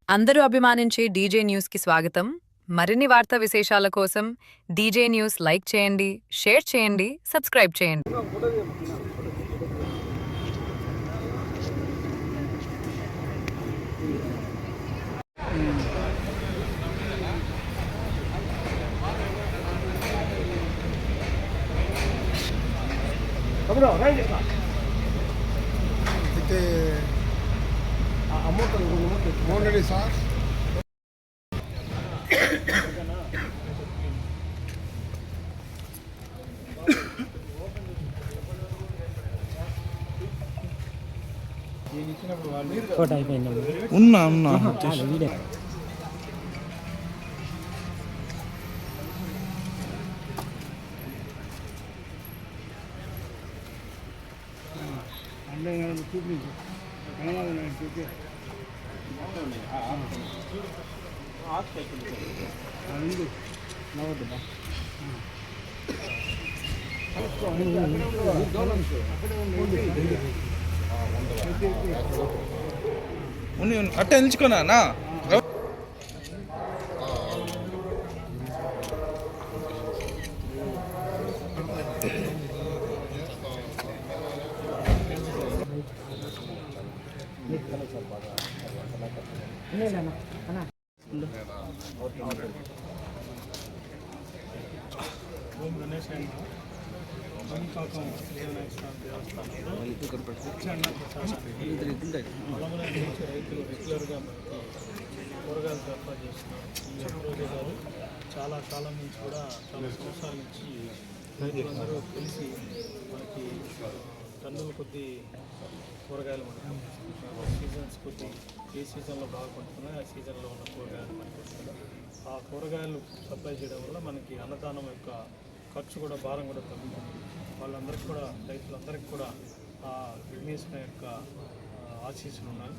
అందరూ అభిమానించే డీజే న్యూస్కి స్వాగతం. మరిన్ని వార్తా విశేషాల కోసం డీజే న్యూస్ లైక్ చేయండి, షేర్ చేయండి, సబ్స్క్రైబ్ చేయండి. అయితే మోండలి సార్ ఉన్నా చూపించు అట్టే నిలుచుకున్నా ఓం గణేష్ అయిన మణిపాకం దేవస్థానంలో పొలంలో నుంచి రైతులు రెగ్యులర్గా మనకి కూరగాయలు సరఫరా చేస్తున్నారు. ఈ రోజు గారు చాలా కాలం నుంచి కూడా చాలా సంవత్సరాల నుంచి రైతులందరూ కలిసి మనకి టన్నుల కొద్ది కూరగాయలు మనకి సీజన్స్ కొద్ది ఏ సీజన్లో బాగా పండుతున్నాయి ఆ సీజన్లో ఉన్న కూరగాయలు మనకి వస్తున్నాయి. ఆ కూరగాయలు సప్లై చేయడం వల్ల మనకి అన్నదానం యొక్క ఖర్చు కూడా భారం కూడా తగ్గుతుంది. వాళ్ళందరికీ కూడా రైతులందరికీ కూడా ఆ విఘ్నేశ్వర యొక్క ఆశీస్సులు ఉన్నాయి.